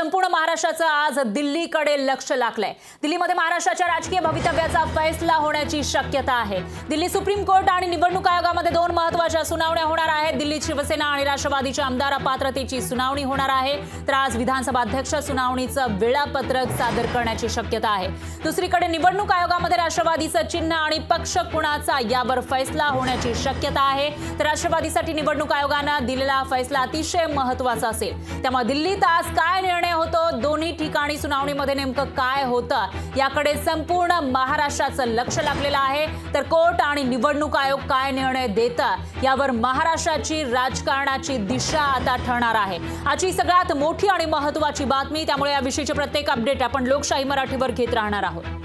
संपूर्ण महाराष्ट्राचं आज दिल्लीकडे लक्ष लागलंय। दिल्लीमध्ये महाराष्ट्राच्या राजकीय भवितव्याचा फैसला होण्याची शक्यता आहे। दिल्ली सुप्रीम कोर्ट आणि निवडणूक आयोगामध्ये दोन महत्त्वाच्या सुनावण्या होणार आहेत। दिल्लीत शिवसेना आणि राष्ट्रवादीच्या आमदार अपात्रतेची सुनावणी होणार आहे, तर आज विधानसभा अध्यक्ष सुनावणीचं वेळापत्रक सादर करण्याची शक्यता आहे। दुसरीकडे निवडणूक आयोगामध्ये राष्ट्रवादीचं चिन्ह आणि पक्ष कुणाचा यावर फैसला होण्याची शक्यता आहे, तर राष्ट्रवादीसाठी निवडणूक आयोगाने दिलेला फैसला अतिशय महत्त्वाचा असेल। त्यामुळे दिल्लीत आज काय निर्णय होतो, दोन्ही ठिकाणी सुनावणीमध्ये नेमकं काय होतं याकडे संपूर्ण महाराष्ट्राचं लक्ष लागलेलं आहे। तर कोर्ट आणि निवडणूक आयोग काय निर्णय देतात यावर महाराष्ट्राची राजकारणाची दिशा आता ठरणार आहे। आजची सगळ्यात मोठी आणि महत्त्वाची बातमी, त्यामुळे याविषयीचे प्रत्येक अपडेट आपण लोकशाही मराठीवर घेत राहणार आहोत।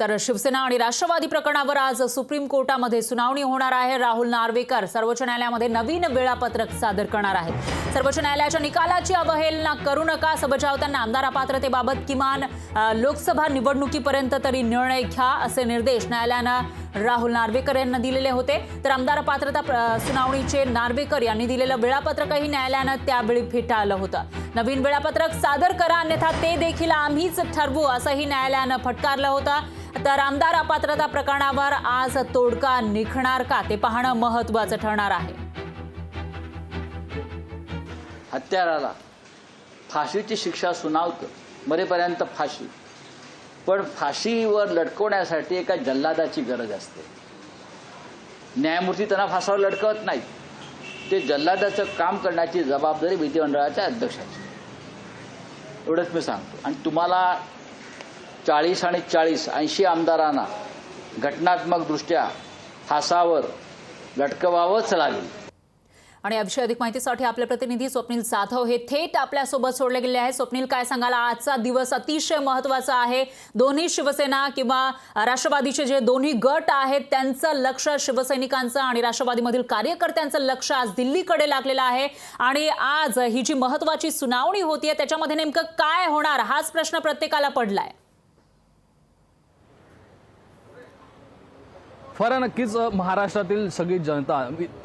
तर शिवसेना आणि राष्ट्रवादी प्रकरणावर आज सुप्रीम कोर्टामध्ये सुनावणी होणार आहे। राहुल नार्वेकर सर्वोच्च न्यायालयामध्ये नवीन वेळापत्रक सादर करणार आहेत। सर्वोच्च न्यायालयाच्या निकालाची अवहेलना करू नका, बजावताना आमदार अपात्रतेबाबत किमान लोकसभा निवडणुकीपर्यंत तरी निर्णय घ्या, असे निर्देश न्यायालयानं राहुल नार्वेकर यांना दिलेले होते। तर आमदार अपात्रता सुनावणीचे नार्वेकर यांनी दिलेलं वेळापत्रकही न्यायालयानं त्यावेळी फेटाळलं होतं। नवीन वेळापत्रक सादर करा, अन्यथा ते देखील आम्हीच ठरवू, असंही न्यायालयानं फटकारलं होतं। तर आमदार अपात्रता प्रकरणावर आज तोडगा निघणार का, ते पाहणं महत्त्वाचं ठरणार आहे। हत्याराला फाशीची शिक्षा सुनावतं, मरेपर्यंत फाशी, पण फाशीवर लटकवण्यासाठी एका जल्लादाची गरज असते। न्यायमूर्ती त्यांना फासावर लटकवत नाही, ते जल्लादाचं काम करण्याची जबाबदारी विधिमंडळाच्या अध्यक्षाची। एवढंच मी सांगतो। आणि तुम्हाला 40 आणि 40 80 आमदारांना घटनात्मक दृष्ट्या फासावर लटकवावंच लागेल। आणि याविषयी अधिक माहितीसाठी आपले प्रतिनिधी स्वप्नील जाधव हे थेट आपल्यासोबत जोडले गेले आहेत। स्वप्नील, काय सांगाल, आजचा दिवस अतिशय महत्त्वाचा आहे। दोन्ही शिवसेना किंवा राष्ट्रवादीचे जे दोन्ही गट आहेत त्यांचं लक्ष, शिवसैनिकांचं आणि राष्ट्रवादीमधील कार्यकर्त्यांचं लक्ष आज दिल्लीकडे लागलेलं आहे। आणि आज ही जी महत्त्वाची सुनावणी होतीये त्याच्यामध्ये नेमकं काय होणार, हाच प्रश्न प्रत्येकाला पडलाय। फरक नक्कीच महाराष्ट्रातील सगळी जनता,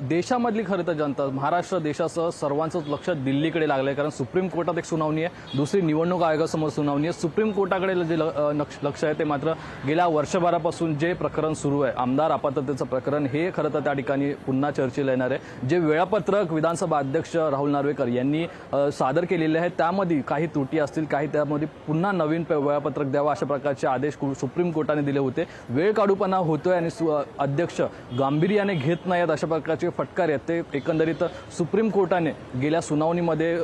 देशामधली खरं तर जनता, महाराष्ट्र देशासह सर्वांचंच लक्ष दिल्लीकडे लागलं आहे। कारण सुप्रीम कोर्टात एक सुनावणी आहे, दुसरी निवडणूक आयोगासमोर सुनावणी आहे। सुप्रीम कोर्टाकडे जे लक्ष आहे ते मात्र गेल्या वर्षभरापासून जे प्रकरण सुरू आहे, आमदार अपात्रतेचं प्रकरण, हे खरं तर त्या ठिकाणी पुन्हा चर्चेला येणार आहे। जे वेळापत्रक विधानसभा अध्यक्ष राहुल नार्वेकर यांनी सादर केलेले आहे त्यामध्ये काही त्रुटी असतील, काही त्यामध्ये पुन्हा नवीन वेळापत्रक द्यावं अशा प्रकारचे आदेश सुप्रीम कोर्टाने दिले होते। वेळ काढूपणा होतोय आणि अध्यक्ष गांभीर्याने घेत नाहीत अशा प्रकारचे फटकार आहेत ते एकंदरीत सुप्रीम कोर्टाने गेल्या सुनावणीमध्ये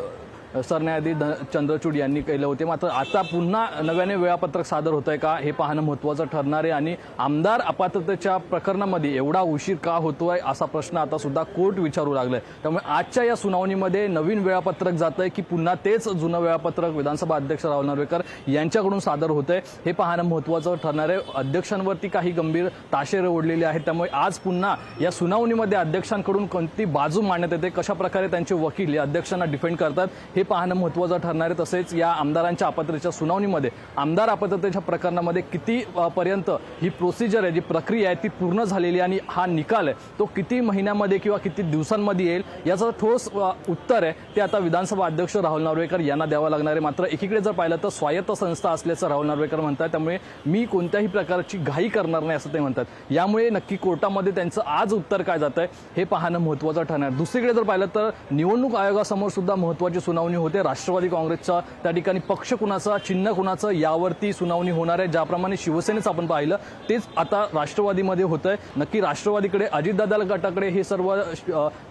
सरन्यायाधीश चंद्रचूड यांनी केले होते। मात्र आता पुन्हा नव्याने वेळापत्रक सादर होत आहे का, हे पाहणं महत्त्वाचं ठरणार आहे। आणि आमदार अपात्रतेच्या प्रकरणामध्ये एवढा उशीर का होतोय असा प्रश्न आता सुद्धा कोर्ट विचारू लागलाय। त्यामुळे आजच्या या सुनावणीमध्ये नवीन वेळापत्रक जात आहे की पुन्हा तेच जुनं वेळापत्रक विधानसभा अध्यक्ष राहुल नार्वेकर यांच्याकडून सादर होत आहे, हे पाहणं महत्त्वाचं ठरणार आहे। अध्यक्षांवरती काही गंभीर ताशेरे ओढलेले आहेत, त्यामुळे आज पुन्हा या सुनावणीमध्ये अध्यक्षांकडून कोणती बाजू मांडण्यात येते, कशा प्रकारे त्यांचे वकील या अध्यक्षांना डिफेंड करतात, हे पाहणं महत्त्वाचं ठरणार आहे। तसेच या आमदारांच्या अपात्रतेच्या सुनावणीमध्ये आमदार अपात्रतेच्या प्रकरणामध्ये किती पर्यंत ही प्रोसिजर आहे, जी प्रक्रिया आहे ती पूर्ण झालेली, आणि हा निकाल आहे तो किती महिन्यामध्ये किंवा किती दिवसांमध्ये येईल याचं ठोस उत्तर आहे ते आता विधानसभा अध्यक्ष राहुल नार्वेकर यांना द्यावं लागणार आहे। मात्र एकीकडे जर पाहिलं तर स्वायत्त संस्था असल्याचं राहुल नार्वेकर म्हणतात, त्यामुळे मी कोणत्याही प्रकारची घाई करणार नाही असं ते म्हणतात। यामुळे नक्की कोर्टामध्ये त्यांचं आज उत्तर काय जात आहे हे पाहणं महत्त्वाचं ठरणार। दुसरीकडे जर पाहिलं तर निवडणूक आयोगासमोर सुद्धा महत्त्वाची सुनावणी होते। राष्ट्रवादी काँग्रेसचा त्या ठिकाणी पक्ष कुणाचा, चिन्ह कुणाचं यावरती सुनावणी होणार आहे। ज्याप्रमाणे शिवसेनेचं आपण पाहिलं तेच आता राष्ट्रवादीमध्ये होतंय। नक्की राष्ट्रवादीकडे, अजितदादा गटाकडे हे सर्व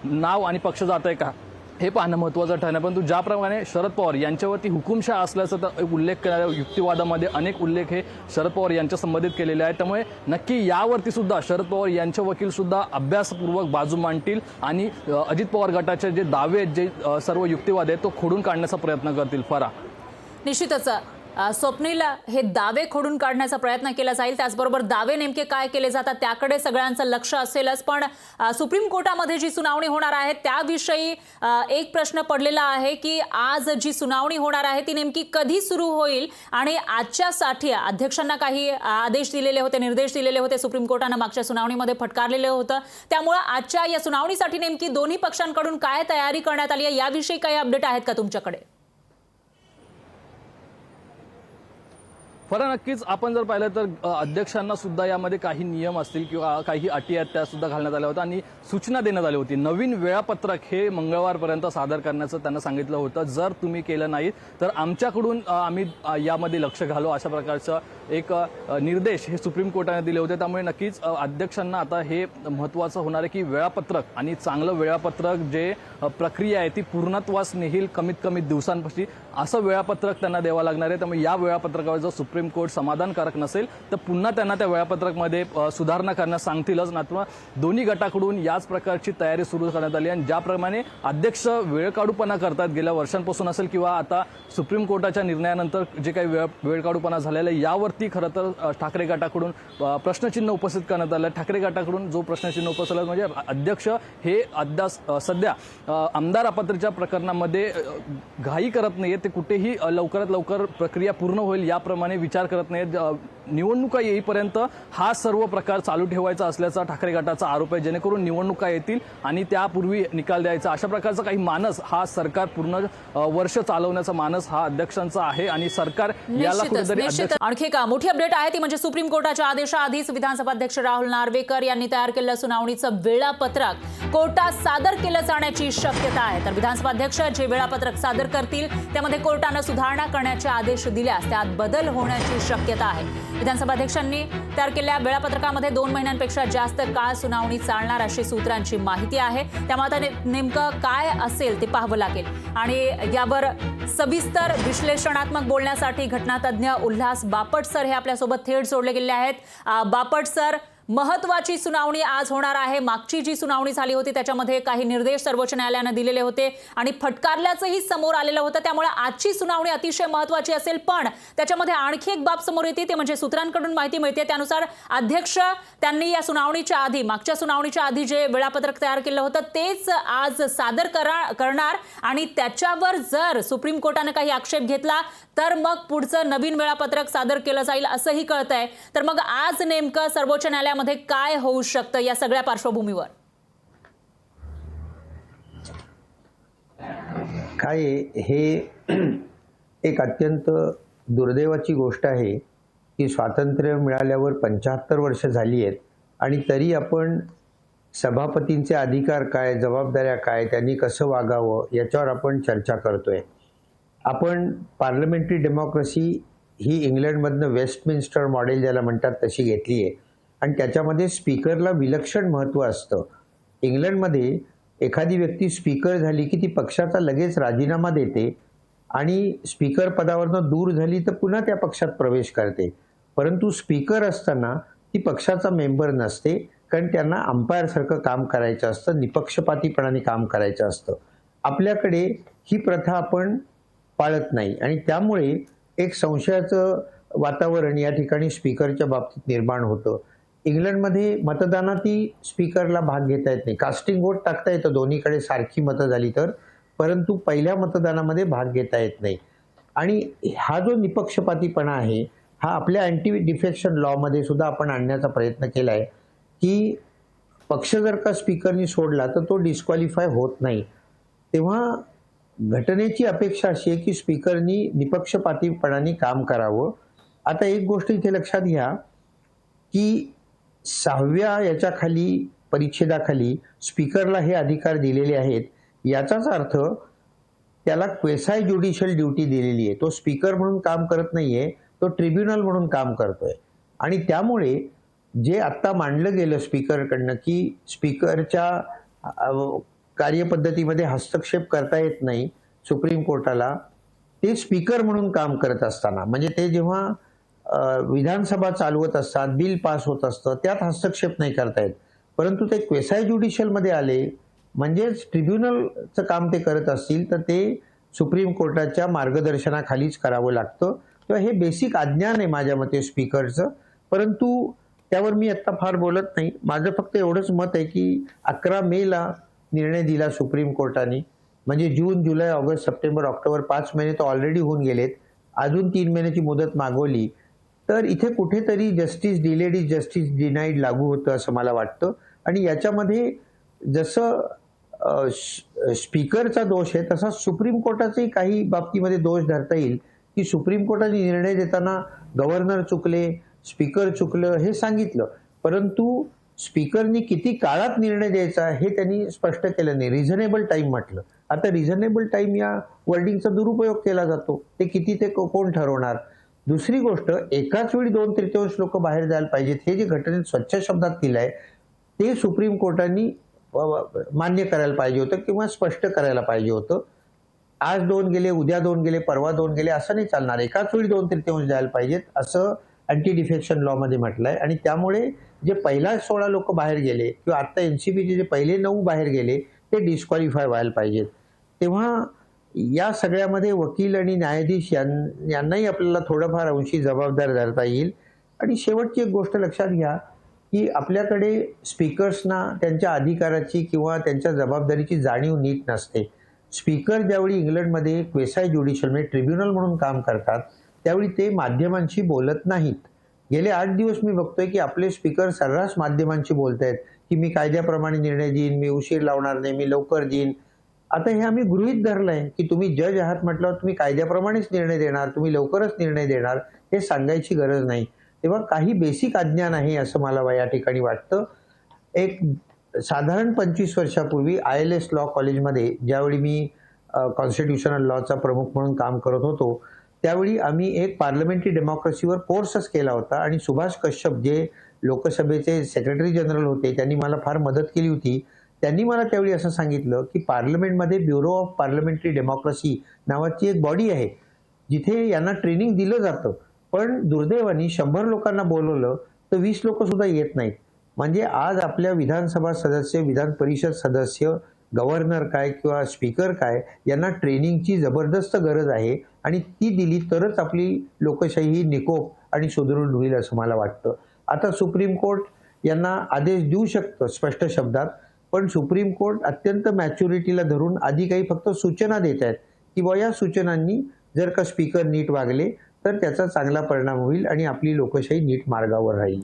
नाव आणि पक्ष जात आहे का, हे पाहणं महत्त्वाचं ठरणार। परंतु ज्याप्रमाणे शरद पवार यांच्यावरती हुकुमशाह असल्याचा तर उल्लेख केला, युक्तिवादामध्ये अनेक उल्लेख हे शरद पवार यांच्या संबंधित केलेले आहेत। त्यामुळे नक्की यावरती सुद्धा शरद पवार यांचे वकील सुद्धा अभ्यासपूर्वक बाजू मांडतील आणि अजित पवार गटाचे जे दावे आहेत, जे सर्व युक्तिवाद आहेत तो खोडून काढण्याचा प्रयत्न करतील। फरा निश्चितच स्वप्नील, हे दावे खोडून काढण्याचा प्रयत्न केला जाईल, त्याचबरोबर दावे नेमके काय केले जातात त्याकडे सगळ्यांचं लक्ष असेलच, पण सुप्रीम कोर्टामध्ये जी सुनावणी होणार आहे त्याविषयी एक प्रश्न पडलेला आहे की आज जी सुनावणी होणार आहे ती नेमकी कधी सुरू होईल आणि आजच्यासाठी अध्यक्षांना काही आदेश दिलेले होते, निर्देश दिलेले होते सुप्रीम कोर्टानं मागच्या सुनावणीमध्ये फटकारलेलं होतं, त्यामुळे आजच्या या सुनावणीसाठी नेमकी दोन्ही पक्षांकडून काय तयारी करण्यात आली आहे याविषयी काही अपडेट आहेत का तुमच्याकडे? फरक नक्कीच आपण जर पाहिलं तर अध्यक्षांना सुद्धा यामध्ये काही नियम असतील किंवा काही अटी आहेत त्या सुद्धा घालण्यात आल्या होत्या आणि सूचना देण्यात आली होती. नवीन वेळापत्रक हे मंगळवारपर्यंत सादर करण्याचं त्यांना सांगितलं होतं. जर तुम्ही केलं नाही तर आमच्याकडून आम्ही यामध्ये लक्ष घालू, अशा प्रकारचं एक निर्देश हे सुप्रीम कोर्टाने दिले होते. त्यामुळे नक्कीच अध्यक्षांना आता हे महत्त्वाचं होणार आहे की वेळापत्रक आणि चांगलं वेळापत्रक जे प्रक्रिया आहे ती पूर्णत्वास नेईल कमीत कमी दिवसांपाशी, असं वेळापत्रक त्यांना द्यावं लागणार आहे. त्यामुळे या वेळापत्रकावर जर सुप्रीम कोर्ट समाधानकारक नसेल तर पुन्हा त्यांना त्या वेळापत्रकमध्ये सुधारणा करण्यास सांगतीलच. मात्र दोन्ही गटाकडून याच प्रकारची तयारी सुरू करण्यात आली आणि ज्याप्रमाणे अध्यक्ष वेळकाढूपणा करतात गेल्या वर्षांपासून असेल किंवा आता सुप्रीम कोर्टाच्या निर्णयानंतर जे काही वेळकाढूपणा झालेला आहे यावरती खरं तर ठाकरे गटाकडून प्रश्नचिन्ह उपस्थित करण्यात आलं. ठाकरे गटाकडून जो प्रश्नचिन्ह उपस्थित म्हणजे अध्यक्ष हे सध्या आमदार अपात्रतेच्या प्रकरणामध्ये घाई करत नाहीये, ते कुठेही लवकरात लवकर प्रक्रिया पूर्ण होईल याप्रमाणे विचार करत नाहीत. निवडणुका येईपर्यंत हा सर्व प्रकार चालू ठेवायचा असल्याचा ठाकरे गटाचा आरोप आहे, जेणेकरून निवडणुका येतील आणि त्यापूर्वी निकाल द्यायचा, अशा प्रकारचा काही मानस हा सरकार पूर्ण वर्ष चालवण्याचा मानस हा अध्यक्षांचा आहे आणि सरकार याला कुठेतरी. आणखी एक मोठी अपडेट आहे ती म्हणजे सुप्रीम कोर्टाच्या आदेशाआधीच विधानसभा अध्यक्ष राहुल नार्वेकर यांनी तयार केलेलं सुनावणीचं वेळापत्रक कोर्टात सादर केलं जाण्याची शक्यता आहे. तर विधानसभा अध्यक्ष जे वेळापत्रक सादर करतील त्यामध्ये कोर्टानं सुधारणा करण्याचे आदेश दिल्यास त्यात बदल होण्याची शक्यता आहे. विधानसभा अध्यक्षांनी तयार केलेल्या वेळापत्रकामध्ये 2 महिन्यांपेक्षा जास्त काळ सुनावणी चालणार अशी सूत्रांची माहिती आहे. त्यामुळे नेमकं काय असेल ते पाहावं लागेल आणि यावर सविस्तर विश्लेषणात्मक बोलण्यासाठी घटनातज्ञ उल्हास बापट सर हे आपल्यासोबत थेट जोडले गेले आहेत. बापट सर, महत्वाची सुनावणी आज होणार आहे. मागची जी सुनावणी झाली होती त्याच्यामध्ये काही निर्देश सर्वोच्च न्यायालयाने दिलेले होते आणि फटकारल्याचंही समोर आलेलं होतं, त्यामुळे आजची सुनावणी अतिशय महत्वाची असेल. पण त्याच्यामध्ये आणखी एक बाब समोर येते, ते म्हणजे सूत्रांकडून माहिती मिळते त्यानुसार अध्यक्ष त्यांनी या सुनावणीच्या आधी, मागच्या सुनावणीच्या आधी जे वेळापत्रक तयार केलं होतं तेच आज सादर करणार आणि त्याच्यावर जर सुप्रीम कोर्टाने काही आक्षेप घेतला तर मग पुढचं नवीन वेळापत्रक सादर केलं जाईल असंही कळतंय. तर मग आज नेमकं सर्वोच्च न्यायालयामध्ये काय होऊ शकतं या सगळ्या पार्श्वभूमीवर? काय हे एक अत्यंत दुर्दैवाची गोष्ट आहे की स्वातंत्र्य मिळाल्यावर 75 वर्ष झाली आहेत आणि तरी आपण सभापतींचे अधिकार काय, जबाबदाऱ्या काय, त्यांनी कसं वागावं याच्यावर आपण चर्चा करतोय. आपण पार्लमेंटरी डेमोक्रेसी ही इंग्लंडमधनं वेस्टमिन्स्टर मॉडेल ज्याला म्हणतात तशी घेतली आहे आणि त्याच्यामध्ये स्पीकरला विलक्षण महत्त्व असतं. इंग्लंडमध्ये एखादी व्यक्ती स्पीकर झाली की ती पक्षाचा लगेच राजीनामा देते आणि स्पीकर पदावरनं दूर झाली तर पुन्हा त्या पक्षात प्रवेश करते. परंतु स्पीकर असताना ती पक्षाचा मेंबर नसते, कारण त्यांना अंपायरसारखं काम करायचं असतं, निपक्षपातीपणाने काम करायचं असतं. आपल्याकडे ही प्रथा आपण पाळत नाही आणि त्यामुळे एक संशयाचं वातावरण या ठिकाणी स्पीकरच्या बाबतीत निर्माण होतं. इंग्लंडमध्ये मतदानातही स्पीकरला भाग घेता येत नाही. कास्टिंग वोट टाकता येतं दोन्हीकडे सारखी मतं झाली तर, परंतु पहिल्या मतदानामध्ये भाग घेता येत नाही. आणि हा जो निपक्षपातीपणा आहे हा आपल्या अँटी डिफेक्शन लॉमध्ये सुद्धा आपण आणण्याचा प्रयत्न केला आहे की पक्ष जर का स्पीकरनी सोडला तर तो डिस्क्वालिफाय होत नाही. तेव्हा घटनेची अपेक्षा अशी आहे की स्पीकरनी निपक्षपातीपणाने काम करावं. आता एक गोष्ट इथे लक्षात घ्या की 6व्या याच्या खाली परिच्छेदाखाली स्पीकरला हे अधिकार दिलेले आहेत. याचाच अर्थ त्याला क्वेसाय ज्युडिशियल ड्युटी दिलेली आहे. तो स्पीकर म्हणून काम करत नाहीये, तो ट्रिब्युनल म्हणून काम करतोय. आणि त्यामुळे जे आत्ता मांडलं गेलं स्पीकरकडनं की स्पीकरच्या कार्यपद्धतीमध्ये हस्तक्षेप करता येत नाही सुप्रीम कोर्टाला, ते स्पीकर म्हणून काम करत असताना, म्हणजे ते जेव्हा विधानसभा चालवत असतात, बिल पास होत असतं, त्यात हस्तक्षेप नाही करता येत. परंतु ते क्वेसाय ज्युडिशियलमध्ये आले म्हणजेच ट्रिब्युनलचं काम ते करत असतील तर ते सुप्रीम कोर्टाच्या मार्गदर्शनाखालीच करावं लागतं. तेव्हा हे बेसिक अज्ञान आहे माझ्या मते स्पीकरचं. परंतु त्यावर मी आत्ता फार बोलत नाही. माझं फक्त एवढंच मत आहे की 11 मेला निर्णय दिला सुप्रीम कोर्टाने, म्हणजे जून, जुलै, ऑगस्ट, सप्टेंबर, ऑक्टोबर 5 महिने तर ऑलरेडी होऊन गेलेत. अजून 3 महिन्याची मुदत मागवली तर इथे कुठेतरी justice delayed is justice denied लागू होतं असं मला वाटतं. आणि याच्यामध्ये जसं स्पीकरचा दोष आहे तसा सुप्रीम कोर्टाचाही काही बाबतीमध्ये दोष धरता येईल की सुप्रीम कोर्टाने निर्णय देताना गव्हर्नर चुकले, स्पीकर चुकलं हे सांगितलं, परंतु स्पीकरनी किती काळात निर्णय द्यायचा हे त्यांनी स्पष्ट केलं नाही. रिझनेबल टाइम म्हटलं. आता रिझनेबल टाइम या वर्डिंगचा दुरुपयोग केला जातो. ते किती ते कोण ठरवणार? दुसरी गोष्ट, एकाच वेळी 2/3 लोक बाहेर जायला पाहिजेत हे जे घटनेत स्वच्छ शब्दात दिलंय ते सुप्रीम कोर्टाने मान्य करायला पाहिजे होतं किंवा स्पष्ट करायला पाहिजे होतं. आज 2 गेले, उद्या 2 गेले, परवा 2 गेले असं नाही चालणार. एकाच वेळी 2/3 जायला पाहिजेत असं अँटी डिफेक्शन लॉ मध्ये म्हटलंय. आणि त्यामुळे जे पहिला 16 लोक बाहेर गेले किंवा आता एनसीपीचे जे पहिले 9 बाहेर गेले ते डिस्क्वालिफाय व्हायला पाहिजेत. तेव्हा या सगळ्यामध्ये वकील आणि न्यायाधीश यांनाही आपल्याला थोडंफार अंशी जबाबदार धरता येईल. आणि शेवटची एक गोष्ट लक्षात घ्या की आपल्याकडे स्पीकर्सना त्यांच्या अधिकाराची किंवा त्यांच्या जबाबदारीची जाणीव नीट नसते. स्पीकर ज्यावेळी इंग्लंडमध्ये क्वेसाय ज्युडिशियल म्हणजे ट्रिब्युनल म्हणून काम करतात त्यावेळी ते माध्यमांशी बोलत नाहीत. गेले 8 दिवस मी बघतोय की आपले स्पीकर सर्रास माध्यमांशी बोलतायत की मी कायद्याप्रमाणे निर्णय देईन, मी उशीर लावणार नाही, मी लवकर देईन. आता हे आम्ही गृहीत धरलंय की तुम्ही जज आहात म्हटल्यावर तुम्ही कायद्याप्रमाणेच निर्णय देणार, तुम्ही लवकरच निर्णय देणार, हे सांगायची गरज नाही. तेव्हा काही बेसिक अज्ञान आहे असं मला या ठिकाणी वाटतं. एक साधारण 25 वर्षापूर्वी ILS लॉ कॉलेजमध्ये ज्यावेळी मी कॉन्स्टिट्यूशनल लॉचा प्रमुख म्हणून काम करत होतो त्यावेळी आम्ही एक पार्लमेंटरी डेमोक्रेसीवर कोर्सच केला होता. आणि सुभाष कश्यप जे लोकसभेचे सेक्रेटरी जनरल होते त्यांनी मला फार मदत केली होती. त्यांनी मला त्यावेळी असं सांगितलं की पार्लमेंटमध्ये ब्युरो ऑफ पार्लमेंटरी डेमोक्रेसी नावाची एक बॉडी आहे जिथे यांना ट्रेनिंग दिलं जातं. पण दुर्दैवाने 100 लोकांना बोलवलं तर 20 लोक सुद्धा येत नाहीत. म्हणजे आज आपल्या विधानसभा सदस्य, विधान परिषद सदस्य, गव्हर्नर काय किंवा स्पीकर काय यांना ट्रेनिंगची जबरदस्त गरज आहे. आणि ती दिली तरच आपली लोकशाही ही निकोप आणि सुदृढ होईल असं मला वाटतं. आता सुप्रीम कोर्ट यांना आदेश देऊ शकतं स्पष्ट शब्दात, पण सुप्रीम कोर्ट अत्यंत मॅच्युरिटीला धरून आधी काही फक्त सूचना देत आहेत की बुवा या सूचनांनी जर का स्पीकर नीट वागले तर त्याचा चांगला परिणाम होईल आणि आपली लोकशाही नीट मार्गावर राहील.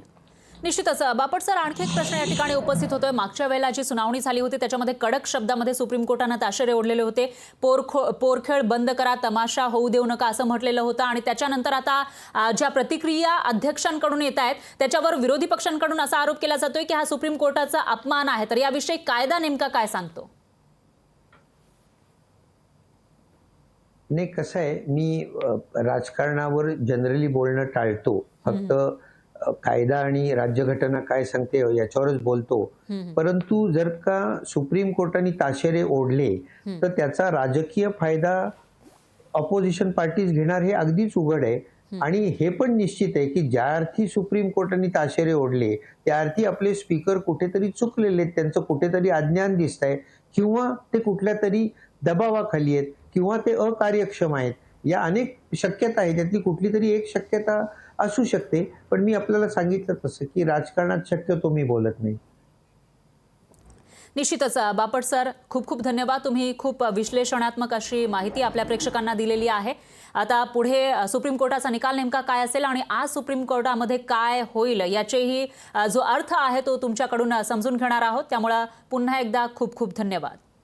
निश्चितच बापट सर, आणखी एक प्रश्न या ठिकाणी उपस्थित होतोय. मागच्या वेळेला जी सुनावणी झाली होती त्याच्यामध्ये कडक शब्दामध्ये सुप्रीम कोर्टानं ताशेरे ओढलेले होते. पोरखेळ बंद करा, तमाशा होऊ देऊ नका असं म्हटलेलं होतं. आणि त्याच्यानंतर आता ज्या प्रतिक्रिया अध्यक्षांकडून येत आहेत त्याच्यावर विरोधी पक्षांकडून असा आरोप केला जातोय की हा सुप्रीम कोर्टाचा अपमान आहे. तर याविषयी कायदा नेमका काय सांगतो? नाही, कसं आहे, मी राजकारणावर जनरली बोलणं टाळतो. फक्त कायदा आणि राज्यघटना काय सांगते याच्यावरच बोलतो. परंतु जर का सुप्रीम कोर्टाने ताशेरे ओढले तर त्याचा राजकीय फायदा ऑपोजिशन पार्टीज घेणार हे अगदीच उघड आहे. आणि हे पण निश्चित आहे की ज्या अर्थी सुप्रीम कोर्टाने ताशेरे ओढले त्या अर्थी आपले स्पीकर कुठेतरी चुकलेले आहेत, त्यांचं कुठेतरी अज्ञान दिसतंय किंवा ते कुठल्या तरी दबावाखाली आहेत किंवा ते अकार्यक्षम आहेत. या अनेक शक्यता आहेत, त्यातली कुठली तरी एक शक्यता असू शकते. पण मी आपल्याला सांगितलं तसं की राजकारणात शक्यतो मी बोलत नाही. निश्चितच बापट सर, खूप खूप धन्यवाद. तुम्ही खूप विश्लेषणात्मक अशी माहिती आपल्या प्रेक्षकांना दिलेली आहे. आता पुढे सुप्रीम कोर्टाचा निकाल नेमका काय असेल आणि आज सुप्रीम कोर्टामध्ये काय होईल याचेही जो अर्थ आहे तो तुमच्याकडून समजून घेणार आहोत. त्यामुळे पुन्हा एकदा खूप खूप धन्यवाद.